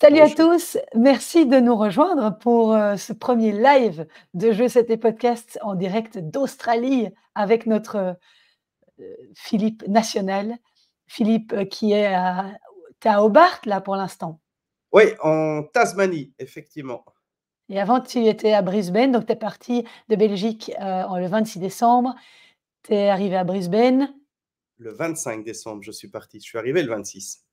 Salut à Bonjour. tous, merci de nous rejoindre pour ce premier live de Jeux C'était Podcast en direct d'Australie avec notre Philippe national. Philippe qui est t'es à Hobart là pour l'instant. Oui, en Tasmanie, effectivement. Et avant tu étais à Brisbane, donc tu es parti de Belgique le 26 décembre, tu es arrivé à Brisbane. Le 25 décembre, je suis parti. Je suis arrivé le 26.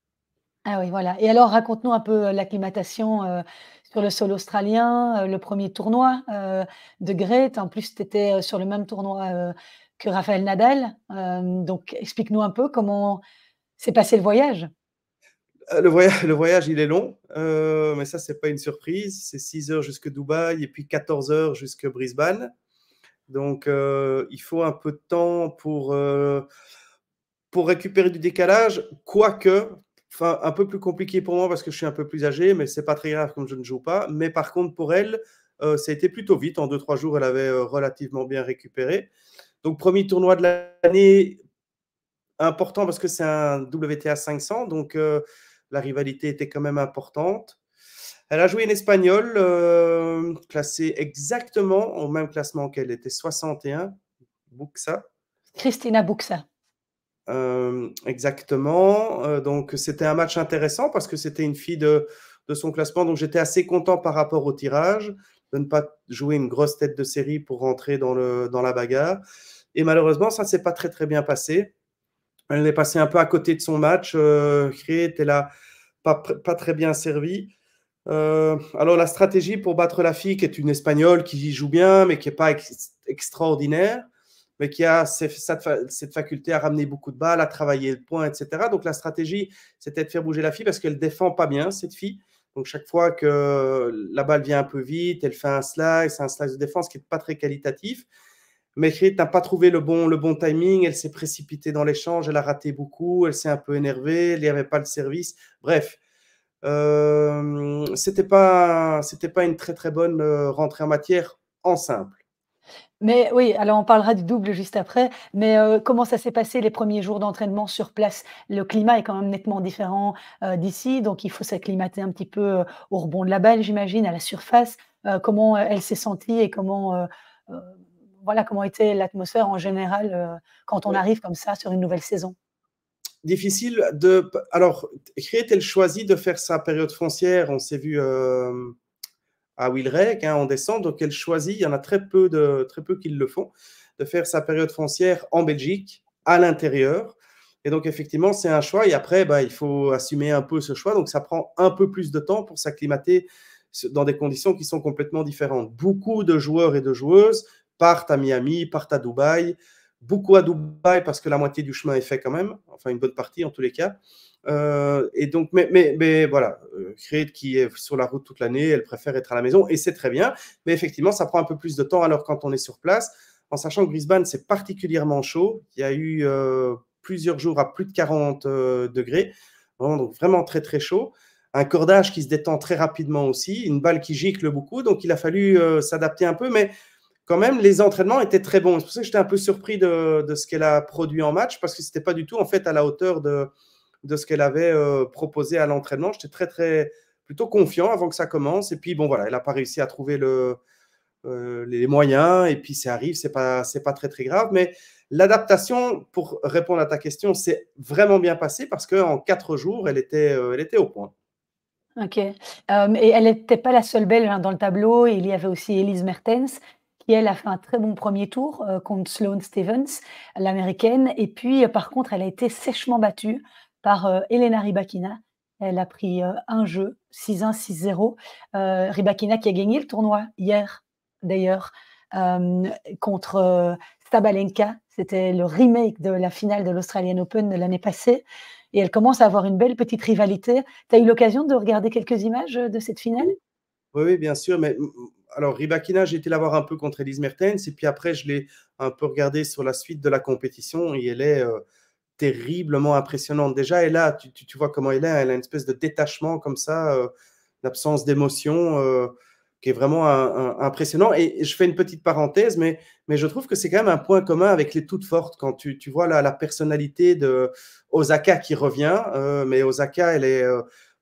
Ah oui, voilà. Et alors raconte-nous un peu l'acclimatation sur le sol australien, le premier tournoi de Great. En plus, tu étais sur le même tournoi que Rafael Nadal. Donc, explique-nous un peu comment s'est passé le voyage. Le voyage, il est long, mais ça, c'est pas une surprise. C'est 6 heures jusque Dubaï et puis 14 heures jusque Brisbane. Donc, il faut un peu de temps pour récupérer du décalage, quoique, enfin, un peu plus compliqué pour moi parce que je suis un peu plus âgé, mais c'est pas très grave comme je ne joue pas. Mais par contre, pour elle, ça a été plutôt vite. En 2-3 jours, elle avait relativement bien récupéré. Donc, premier tournoi de l'année, important parce que c'est un WTA 500, donc la rivalité était quand même importante. Elle a joué une Espagnole, classée exactement au même classement qu'elle était, 61, Buxa. Christina Buxa. Exactement. Donc, c'était un match intéressant parce que c'était une fille de son classement. Donc, j'étais assez content par rapport au tirage de ne pas jouer une grosse tête de série pour rentrer dans la bagarre. Et malheureusement, ça ne s'est pas très, très bien passé. Elle est passée un peu à côté de son match. Cré était là, pas très bien servi. Alors, la stratégie pour battre la fille, qui est une Espagnole, qui joue bien, mais qui n'est pas extraordinaire, mais qui a cette faculté à ramener beaucoup de balles, à travailler le point, etc. Donc, la stratégie, c'était de faire bouger la fille parce qu'elle ne défend pas bien, cette fille. Donc, chaque fois que la balle vient un peu vite, elle fait un slice de défense qui n'est pas très qualitatif. Mais Kate n'a pas trouvé le bon timing, elle s'est précipitée dans l'échange, elle a raté beaucoup, elle s'est un peu énervée, il n'y avait pas le service. Bref, c'était pas une très très bonne rentrée en matière en simple. Mais oui, alors on parlera du double juste après. Mais comment ça s'est passé les premiers jours d'entraînement sur place? Le climat est quand même nettement différent d'ici, donc il faut s'acclimater un petit peu au rebond de la balle, j'imagine, à la surface. Comment elle s'est sentie et euh, voilà, comment était l'atmosphère en général quand on Oui. arrive comme ça sur une nouvelle saison? Difficile de. Alors, Kate, elle choisit de faire sa période foncière. On s'est vu à Wilrec en décembre, donc elle choisit. Il y en a très peu qui le font, de faire sa période foncière en Belgique, à l'intérieur. Et donc, effectivement, c'est un choix. Et après, bah, il faut assumer un peu ce choix. Donc, ça prend un peu plus de temps pour s'acclimater dans des conditions qui sont complètement différentes. Beaucoup de joueurs et de joueuses partent à Miami, partent à Dubaï. Beaucoup à Dubaï parce que la moitié du chemin est fait quand même. Enfin, une bonne partie en tous les cas. Et donc, mais voilà, Creed qui est sur la route toute l'année, elle préfère être à la maison et c'est très bien. Mais effectivement, ça prend un peu plus de temps alors quand on est sur place, en sachant que Brisbane, c'est particulièrement chaud. Il y a eu plusieurs jours à plus de 40 degrés, donc vraiment très très chaud. Un cordage qui se détend très rapidement aussi, une balle qui gicle beaucoup, donc il a fallu s'adapter un peu, mais quand même, les entraînements étaient très bons. C'est pour ça que j'étais un peu surpris de ce qu'elle a produit en match, parce que c'était pas du tout en fait à la hauteur de ce qu'elle avait proposé à l'entraînement. J'étais très, très plutôt confiant avant que ça commence. Et puis, bon, voilà, elle n'a pas réussi à trouver les moyens. Et puis, ça arrive, c'est pas très, très grave. Mais l'adaptation, pour répondre à ta question, c'est vraiment bien passé parce qu'en 4 jours, elle était au point. OK. Et elle n'était pas la seule Belge, hein, dans le tableau. Il y avait aussi Elise Mertens qui, elle, a fait un très bon premier tour, contre Sloane Stephens, l'américaine. Et puis, par contre, elle a été sèchement battue par, Elena Rybakina. Elle a pris, un jeu, 6-1, 6-0. Rybakina qui a gagné le tournoi hier, d'ailleurs, contre, Sabalenka. C'était le remake de la finale de l'Australian Open de l'année passée et elle commence à avoir une belle petite rivalité. Tu as eu l'occasion de regarder quelques images, de cette finale? Oui, oui, bien sûr. Mais alors, Rybakina, j'ai été la voir un peu contre Elise Mertens. Et puis après, je l'ai un peu regardé sur la suite de la compétition. Et elle est terriblement impressionnante. Déjà, elle a, tu vois comment elle a une espèce de détachement comme ça, d'absence d'émotion, qui est vraiment impressionnant. Et je fais une petite parenthèse, mais je trouve que c'est quand même un point commun avec les toutes fortes. Quand tu vois la personnalité de Osaka qui revient, mais Osaka, elle est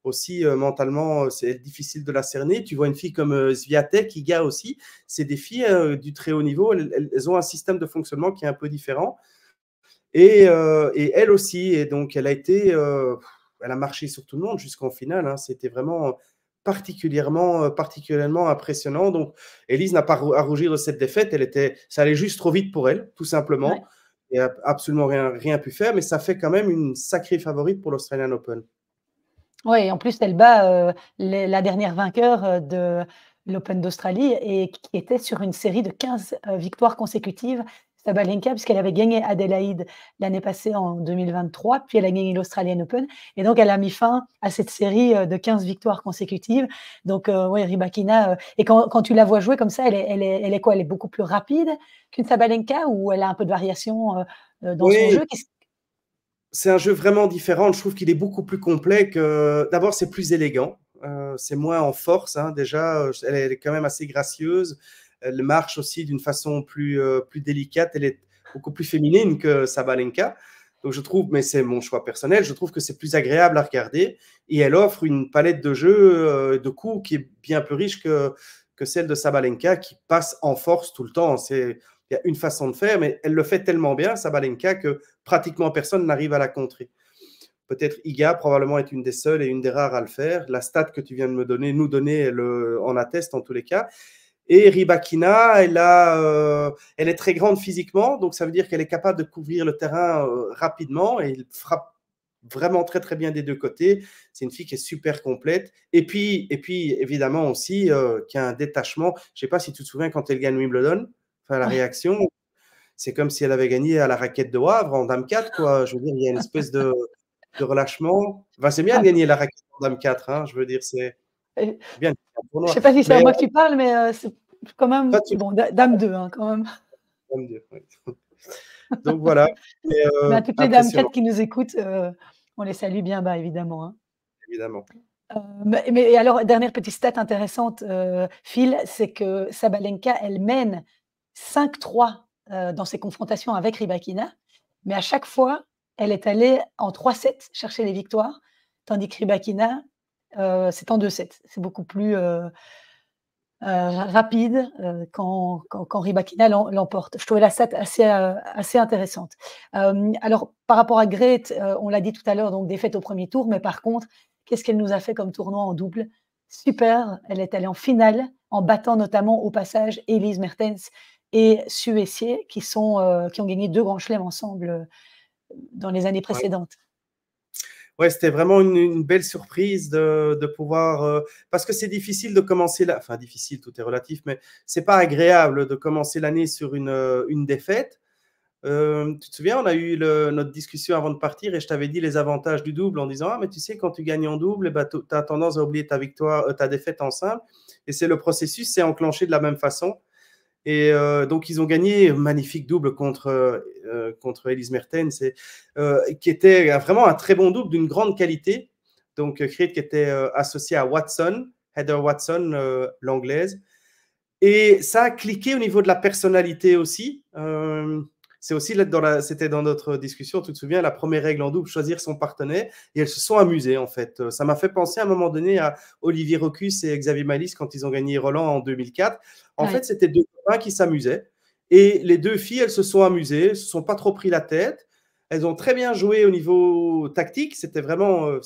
aussi mentalement, c'est difficile de la cerner. Tu vois une fille comme Swiatek, Iga aussi, c'est des filles du très haut niveau. Elles ont un système de fonctionnement qui est un peu différent. Et elle aussi, et donc elle a marché sur tout le monde jusqu'en finale. Hein. C'était vraiment particulièrement impressionnant. Donc, Elise n'a pas à rougir de cette défaite. Ça allait juste trop vite pour elle, tout simplement. Ouais. Et a absolument rien pu faire, mais ça fait quand même une sacrée favorite pour l'Australian Open. Ouais, et en plus, elle bat la dernière vainqueur de l'Open d'Australie et qui était sur une série de 15 victoires consécutives, Sabalenka, puisqu'elle avait gagné Adélaïde l'année passée en 2023, puis elle a gagné l'Australian Open. Et donc, elle a mis fin à cette série de 15 victoires consécutives. Donc, ouais, Rybakina. Et quand tu la vois jouer comme ça, elle est quoi? Elle est beaucoup plus rapide qu'une Sabalenka ou elle a un peu de variation dans son Oui, jeu? c'est un jeu vraiment différent. Je trouve qu'il est beaucoup plus complet que. D'abord, c'est plus élégant. C'est moins en force. Hein. Déjà, elle est quand même assez gracieuse. Elle marche aussi d'une façon plus délicate. Elle est beaucoup plus féminine que Sabalenka. Donc, je trouve, mais c'est mon choix personnel, je trouve que c'est plus agréable à regarder. Et elle offre une palette de jeux, de coups qui est bien plus riche que celle de Sabalenka, qui passe en force tout le temps. Il y a une façon de faire, mais elle le fait tellement bien, Sabalenka, que pratiquement personne n'arrive à la contrer. Peut-être Iga, probablement, est une des seules et une des rares à le faire. La stat que tu viens de nous donner, en atteste en tous les cas. Et Rybakina, elle est très grande physiquement, donc ça veut dire qu'elle est capable de couvrir le terrain rapidement et elle frappe vraiment très très bien des deux côtés. C'est une fille qui est super complète. Et puis évidemment aussi, qui a un détachement. Je ne sais pas si tu te souviens quand elle gagne Wimbledon, enfin la Ouais. réaction, c'est comme si elle avait gagné à la raquette de Wavre en Dame 4, quoi. Je veux dire, il y a une espèce de relâchement. Enfin, c'est bien de gagner la raquette en Dame 4, hein. Je veux dire, c'est Ah, bien de gagner un je tournoi. sais pas si c'est à Mais moi que tu parles, mais c'est quand toi, même tu bon, dame 2 hein, quand même. Dame 2, ouais. Donc voilà, mais Mais à toutes les dames impressionnant, 4 qui nous écoutent, on les salue bien bas évidemment, hein. évidemment. Mais alors dernière petite stat intéressante, Phil, c'est que Sabalenka, elle mène 5-3 dans ses confrontations avec Rybakina, mais à chaque fois, elle est allée en 3-7 chercher les victoires, tandis que Rybakina, c'est en 2-7. C'est beaucoup plus, rapide, quand Rybakina l'emporte. Je trouvais la stat assez intéressante. Alors par rapport à Grete, on l'a dit tout à l'heure, donc défaite au premier tour, mais par contre, qu'est-ce qu'elle nous a fait comme tournoi en double? Super, elle est allée en finale, en battant notamment au passage Elise Mertens et Sue Essier qui ont gagné 2 grands chelems ensemble, dans les années Ouais. précédentes. Ouais, c'était vraiment une belle surprise de pouvoir, parce que c'est difficile de commencer enfin difficile, tout est relatif, mais c'est pas agréable de commencer l'année sur une défaite. Tu te souviens, on a eu notre discussion avant de partir et je t'avais dit les avantages du double en disant: ah, mais tu sais, quand tu gagnes en double, eh ben, tu as tendance à oublier ta défaite en simple. Et c'est le processus, c'est enclenché de la même façon. Et donc, ils ont gagné magnifique double contre Elise Mertens, qui était vraiment un très bon double d'une grande qualité. Donc, Creed qui était associé à Watson, Heather Watson, l'anglaise. Et ça a cliqué au niveau de la personnalité aussi. C'est aussi, c'était dans notre discussion, tu te souviens, la première règle en double, choisir son partenaire. Et elles se sont amusées, en fait. Ça m'a fait penser à un moment donné à Olivier Rocus et Xavier Malice quand ils ont gagné Roland en 2004. En Ouais. fait, c'était deux copains qui s'amusaient. Et les deux filles, elles se sont amusées, elles ne se sont pas trop pris la tête. Elles ont très bien joué au niveau tactique. C'était vraiment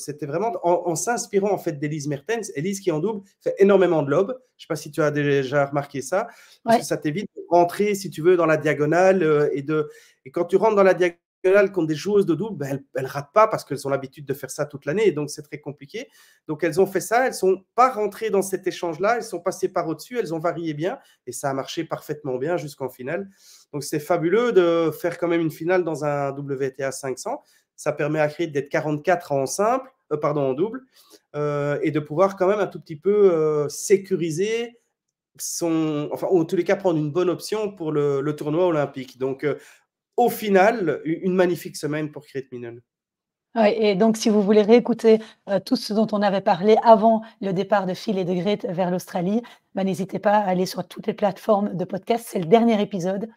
en s'inspirant en fait d'Elise Mertens. Elise qui en double fait énormément de lob. Je ne sais pas si tu as déjà remarqué ça, parce que Ouais. ça t'évite de rentrer, si tu veux, dans la diagonale. Et quand tu rentres dans la diagonale contre des joueuses de double, ben, elles ne ratent pas parce qu'elles ont l'habitude de faire ça toute l'année. Et donc, c'est très compliqué. Donc, elles ont fait ça. Elles ne sont pas rentrées dans cet échange-là. Elles sont passées par au-dessus. Elles ont varié bien. Et ça a marché parfaitement bien jusqu'en finale. Donc, c'est fabuleux de faire quand même une finale dans un WTA 500. Ça permet à Creed d'être 44 en double, et de pouvoir quand même un tout petit peu sécuriser enfin, en tous les cas, prendre une bonne option pour le tournoi olympique. Donc, au final, une magnifique semaine pour Creed Minen. Ouais, et donc si vous voulez réécouter, tout ce dont on avait parlé avant le départ de Phil et de Grete vers l'Australie, bah, n'hésitez pas à aller sur toutes les plateformes de podcast. C'est le dernier épisode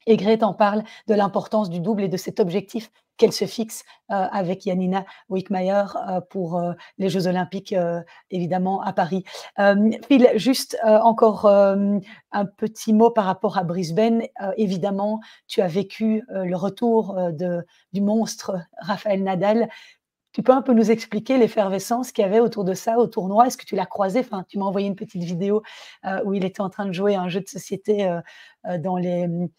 et Grete en parle de l'importance du double et de cet objectif qu'elle se fixe avec Janina Wickmayer pour les Jeux olympiques, évidemment, à Paris. Phil, juste encore un petit mot par rapport à Brisbane. Évidemment, tu as vécu le retour du monstre Rafael Nadal. Tu peux un peu nous expliquer l'effervescence qu'il y avait autour de ça, au tournoi? Est-ce que tu l'as croisé? Enfin, tu m'as envoyé une petite vidéo où il était en train de jouer à un jeu de société dans le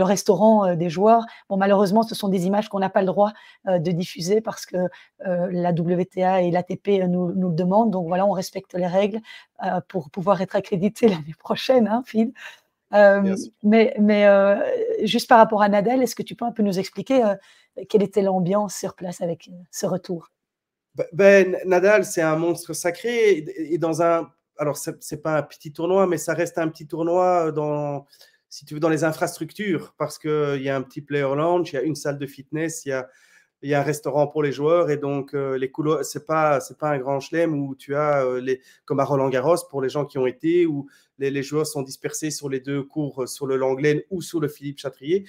restaurant des joueurs. Bon, malheureusement, ce sont des images qu'on n'a pas le droit de diffuser parce que la WTA et l'ATP nous le demandent. Donc voilà, on respecte les règles pour pouvoir être accrédité l'année prochaine, hein, Phil. Bien sûr. Mais juste par rapport à Nadal, est-ce que tu peux un peu nous expliquer quelle était l'ambiance sur place avec ce retour? Nadal, c'est un monstre sacré et dans un. Alors, c'est pas un petit tournoi, mais ça reste un petit tournoi dans, si tu veux, dans les infrastructures, parce qu'il y a un petit player lounge, il y a une salle de fitness, il y a un restaurant pour les joueurs, et donc les couloirs, c'est pas un grand chelem où tu as comme à Roland-Garros pour les gens qui ont été, où les joueurs sont dispersés sur les deux cours, sur le Langlaine ou sur le Philippe Chatrier.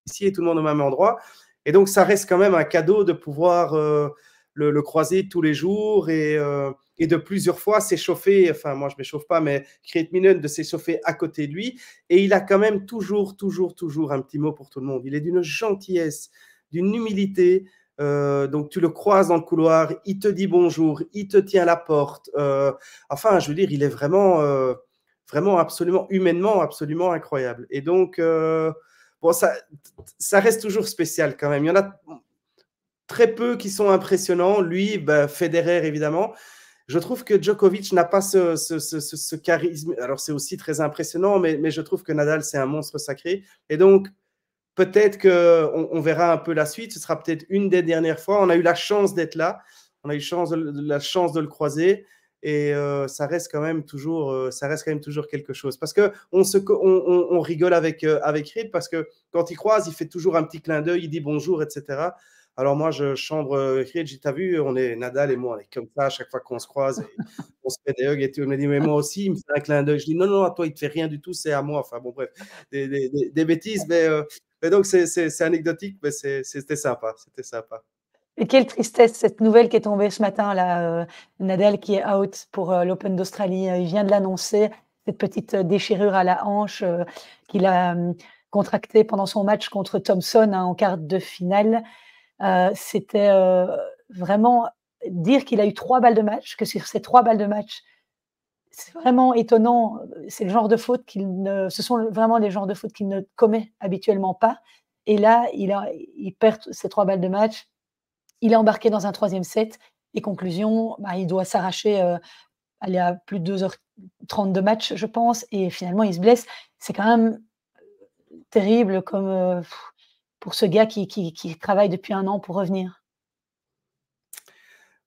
Ici, est tout le monde au même endroit, et donc ça reste quand même un cadeau de pouvoir le croiser tous les jours et de plusieurs fois s'échauffer, enfin moi je ne m'échauffe pas, mais Kate Minen de s'échauffer à côté de lui, et il a quand même toujours un petit mot pour tout le monde. Il est d'une gentillesse, d'une humilité, donc tu le croises dans le couloir, il te dit bonjour, il te tient la porte, enfin je veux dire, il est vraiment, vraiment absolument, humainement absolument incroyable. Et donc, bon, ça reste toujours spécial quand même. Il y en a très peu qui sont impressionnants. Lui, Federer, évidemment. Je trouve que Djokovic n'a pas ce charisme. Alors, c'est aussi très impressionnant, mais je trouve que Nadal, c'est un monstre sacré. Et donc, peut-être qu'on verra un peu la suite. Ce sera peut-être une des dernières fois. On a eu la chance d'être là. On a eu la chance de le croiser. Et ça reste quand même toujours quelque chose. Parce qu'on rigole avec Reed, parce que quand il croise, il fait toujours un petit clin d'œil, il dit bonjour, etc. Alors moi, je chambre Reed, t'as vu, on est Nadal et moi, on est comme ça à chaque fois qu'on se croise. Et on se fait des hugs et tout. Il me dit, mais moi aussi, il me fait un clin d'œil. Je dis, non, non, à toi, il ne te fait rien du tout, c'est à moi. Enfin bon, bref, des bêtises. Mais donc, c'est anecdotique, mais c'était sympa. C'était sympa. Et quelle tristesse, cette nouvelle qui est tombée ce matin, là, Nadal qui est out pour l'Open d'Australie. Il vient de l'annoncer, cette petite déchirure à la hanche qu'il a contractée pendant son match contre Thompson en quart de finale. C'était vraiment dire qu'il a eu 3 balles de match, que sur ces 3 balles de match, c'est vraiment étonnant. C'est le genre de faute ce sont vraiment les genres de fautes qu'il ne commet habituellement pas. Et là, il perd ces 3 balles de match. Il est embarqué dans un 3e set et conclusion, il doit s'arracher, aller à plus de 2h30 de match, je pense, et finalement il se blesse. C'est quand même terrible comme, pour ce gars qui travaille depuis 1 an pour revenir.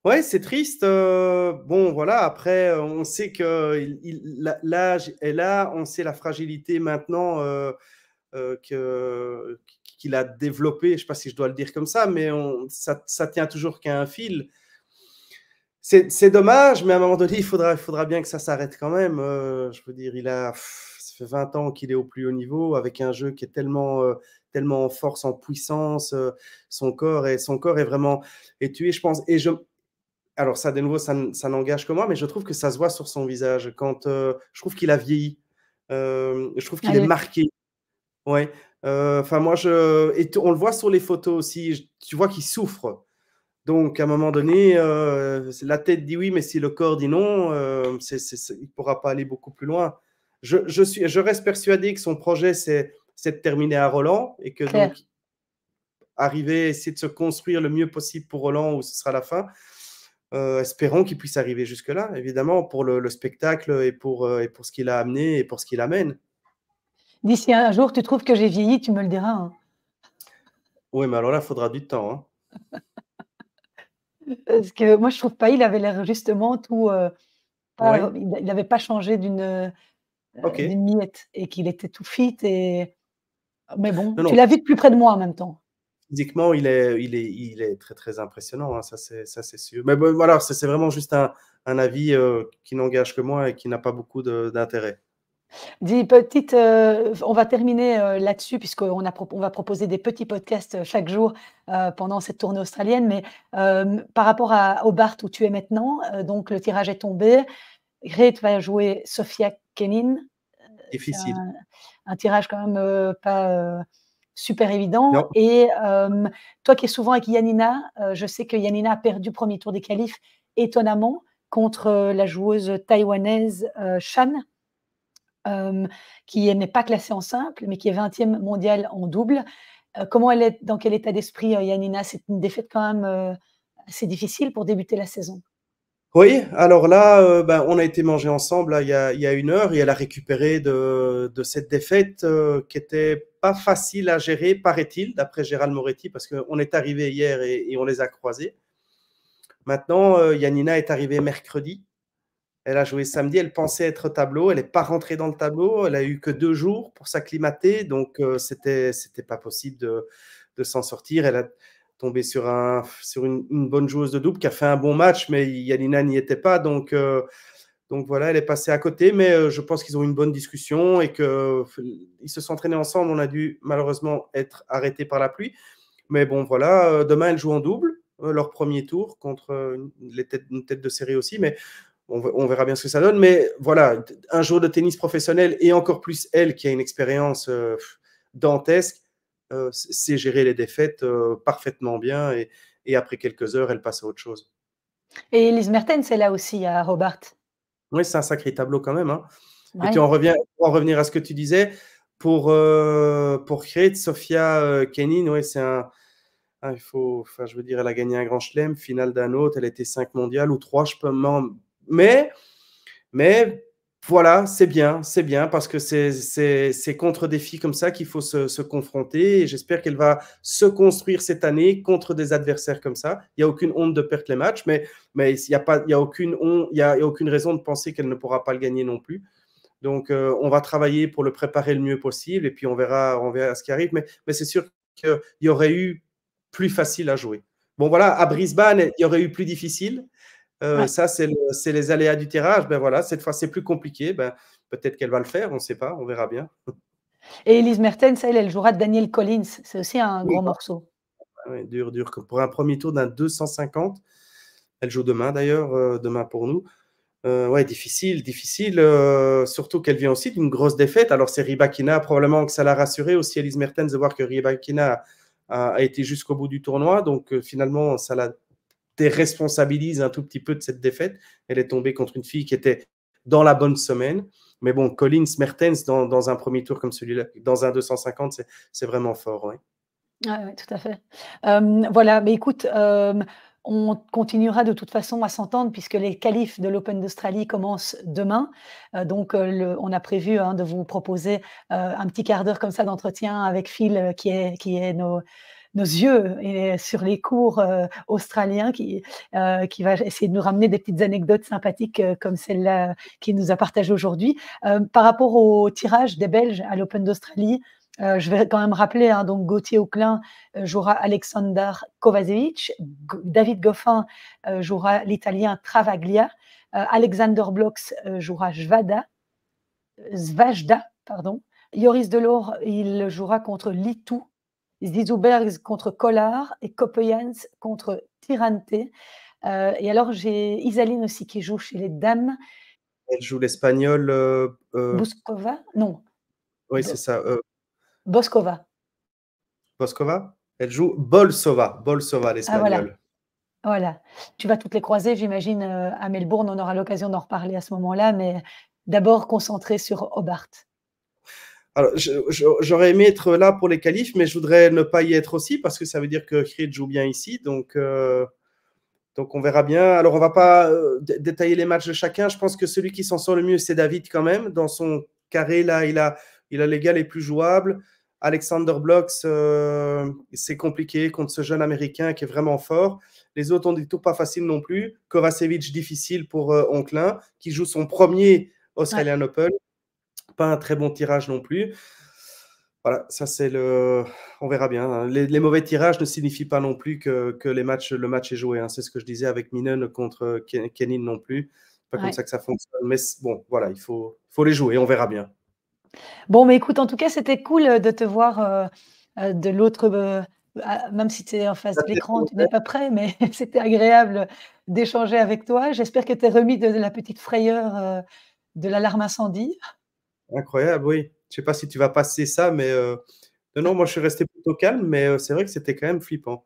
Ouais, c'est triste. Bon, voilà, après, on sait que l'âge est là, on sait la fragilité maintenant qu'il a développée. Je ne sais pas si je dois le dire comme ça, mais ça tient toujours qu'à un fil. C'est dommage, mais à un moment donné, il faudra bien que ça s'arrête quand même. Je veux dire, ça fait 20 ans qu'il est au plus haut niveau, avec un jeu qui est tellement en force, en puissance. Son corps est vraiment tué, je pense. Alors ça, de nouveau, ça n'engage que moi, mais je trouve que ça se voit sur son visage. Je trouve qu'il a vieilli. Je trouve qu'il est marqué. Ouais. Enfin, moi, on le voit sur les photos aussi. Tu vois qu'il souffre. Donc, à un moment donné, la tête dit oui, mais si le corps dit non, il ne pourra pas aller beaucoup plus loin. Je reste persuadé que son projet, c'est de terminer à Roland, et que donc arriver, essayer de se construire le mieux possible pour Roland, où ce sera la fin. Espérons qu'il puisse arriver jusque-là, évidemment, pour le spectacle et pour ce qu'il a amené et pour ce qu'il amène. D'ici un jour, tu trouves que j'ai vieilli, tu me le diras. Hein. Oui, mais alors là, il faudra du temps. Hein. Parce que moi, je trouve pas, il avait l'air justement tout. Ouais. Il n'avait pas changé d'une Ok. miette et qu'il était tout fit. Mais bon, Non, tu non. l'as vu de plus près de moi en même temps. Physiquement, il est très, très impressionnant, hein, ça c'est sûr. Mais bon, voilà, c'est vraiment juste un avis qui n'engage que moi et qui n'a pas beaucoup d'intérêt. Dis petite, on va terminer, là-dessus on va proposer des petits podcasts, chaque jour, pendant cette tournée australienne. Mais, par rapport à Hobart où tu es maintenant, donc le tirage est tombé. Grete va jouer Sofia Kenin. C'est Difficile. un tirage quand même, pas, super évident. Non, Et toi qui es souvent avec Yanina, je sais que Yanina a perdu premier tour des qualifs étonnamment contre, la joueuse taïwanaise, Shan. Qui n'est pas classée en simple, mais qui est 20e mondiale en double. Comment elle est, dans quel état d'esprit, Yanina? C'est une défaite quand même, assez difficile pour débuter la saison. oui, alors là, ben, on a été manger ensemble là, il y a 1 heure et elle a récupéré de cette défaite qui était pas facile à gérer, paraît-il, d'après Gérald Moretti, parce qu'on est arrivé hier et on les a croisés. Maintenant, Yanina est arrivée mercredi. Elle a joué samedi, elle pensait être au tableau, elle n'est pas rentrée dans le tableau, elle a eu que 2 jours pour s'acclimater, donc c'était pas possible de s'en sortir. Elle a tombé sur une bonne joueuse de double qui a fait un bon match, mais Yanina n'y était pas, donc voilà, elle est passée à côté, mais je pense qu'ils ont eu une bonne discussion et qu'ils se sont entraînés ensemble. On a dû malheureusement être arrêtés par la pluie, mais bon voilà, demain elles jouent en double, leur premier tour contre une tête de série aussi, mais on verra bien ce que ça donne. Mais voilà, un joueur de tennis professionnel et encore plus elle qui a une expérience dantesque, sait gérer les défaites parfaitement bien et après quelques heures, elle passe à autre chose. Et Elise Mertens est là aussi à Hobart. Oui, c'est un sacré tableau quand même, hein. Et puis Ouais. pour en revenir à ce que tu disais, pour Kate, Sofia Kenin, ouais, il faut, enfin, je veux dire, elle a gagné un grand chelem, finale d'un autre, elle était 5 mondiales ou 3, je peux, mais Mais voilà, c'est bien parce que c'est contre des filles comme ça qu'il faut se confronter et j'espère qu'elle va se construire cette année contre des adversaires comme ça. Il n'y a aucune honte de perdre les matchs, mais il n'y a, pas, il y a, aucune honte, il y a aucune raison de penser qu'elle ne pourra pas le gagner non plus. Donc, on va travailler pour le préparer le mieux possible et puis on verra ce qui arrive. Mais c'est sûr qu'il y aurait eu plus facile à jouer. Bon, voilà, à Brisbane, il y aurait eu plus difficile. Ouais. Ça, c'est les aléas du tirage. Ben voilà, cette fois, c'est plus compliqué. Ben, peut-être qu'elle va le faire, on ne sait pas, on verra bien. Et Elise Mertens, elle jouera Danielle Collins. C'est aussi un Oui, gros morceau. ouais, dur, dur. Pour un premier tour d'un 250, elle joue demain d'ailleurs, demain pour nous. Ouais, difficile, difficile. Surtout qu'elle vient aussi d'une grosse défaite. Alors, c'est Rybakina, probablement que ça l'a rassuré aussi, Elise Mertens, de voir que Rybakina a été jusqu'au bout du tournoi. Donc, finalement, ça la déresponsabilise un tout petit peu de cette défaite. Elle est tombée contre une fille qui était dans la bonne semaine. Mais bon, Collins, Mertens, dans un premier tour comme celui-là, dans un 250, c'est vraiment fort. Ouais. Ouais, ouais, tout à fait. Voilà, mais écoute, on continuera de toute façon à s'entendre puisque les qualifs de l'Open d'Australie commencent demain. Donc, on a prévu, hein, de vous proposer, un petit quart d'heure comme ça d'entretien avec Phil, qui est nos yeux et sur les cours, australiens qui va essayer de nous ramener des petites anecdotes sympathiques, comme celle-là qu'il nous a partagée aujourd'hui. Par rapport au tirage des Belges à l'Open d'Australie, je vais quand même rappeler, hein, donc Gauthier Auclin jouera Alexander Kovacevic, David Goffin jouera l'Italien Travaglia, Alexander Blocks jouera Svajda, pardon. Joris Delors, il jouera contre Litou, Zizoubergs contre Collard et Kopejans contre Tirante. Et alors j'ai Isaline aussi qui joue chez les dames. Elle joue l'espagnol. Buskova? Non, Oui, c'est ça. Boskova. Boskova. Elle joue Bolsova, Ah voilà. l'espagnol. Voilà, tu vas toutes les croiser, j'imagine, à Melbourne. On aura l'occasion d'en reparler à ce moment-là, mais d'abord concentré sur Hobart. Alors, j'aurais aimé être là pour les qualifs, mais je voudrais ne pas y être aussi parce que ça veut dire que Creed joue bien ici. Donc, on verra bien. Alors, on ne va pas détailler les matchs de chacun. Je pense que celui qui s'en sort le mieux, c'est David quand même. Dans son carré, là, il a les gars les plus jouables. Alexander Blocks, c'est compliqué contre ce jeune Américain qui est vraiment fort. Les autres ont des tours pas faciles non plus. Kovacevic, difficile pour Onklin, qui joue son premier Ouais, Australian Open. Pas un très bon tirage non plus. Voilà, ça c'est le. On verra bien, hein. Les mauvais tirages ne signifient pas non plus que le match est joué, hein. C'est ce que je disais avec Minen contre Kenin non plus. Pas comme ouais. ça que ça fonctionne. Mais bon, voilà, il faut les jouer, on verra bien. Bon, mais écoute, en tout cas, c'était cool, de te voir, de l'autre, même si tu es en face Ça de fait l'écran, tu n'es longtemps. pas prêt, mais c'était agréable d'échanger avec toi. J'espère que tu es remis de la petite frayeur, de l'alarme incendie. Incroyable, oui. Je sais pas si tu vas passer ça, mais non, non, moi je suis resté plutôt calme, mais c'est vrai que c'était quand même flippant.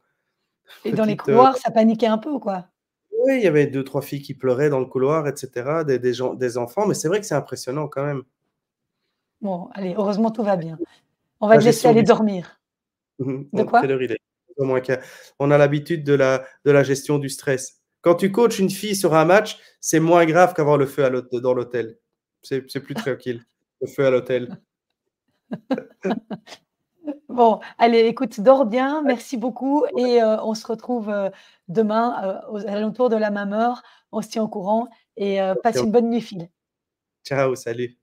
Et dans les Petite, couloirs, ça paniquait un peu, quoi? oui, il y avait deux trois filles qui pleuraient dans le couloir et cetera, des gens des enfants, mais c'est vrai que c'est impressionnant quand même. Bon, allez, heureusement, tout va bien. On va La te laisser gestion aller du dormir. De quelle quoi? heure il est? Au moins qu'à on a l'habitude de la gestion du stress. Quand tu coaches une fille sur un match, c'est moins grave qu'avoir le feu à dans l'hôtel. C'est plus tranquille, le feu à l'hôtel. Bon, allez, écoute, dors bien, merci beaucoup et on se retrouve, demain, aux alentours de la même heure. On se tient au courant et passe une bonne nuit, file. Ciao, salut.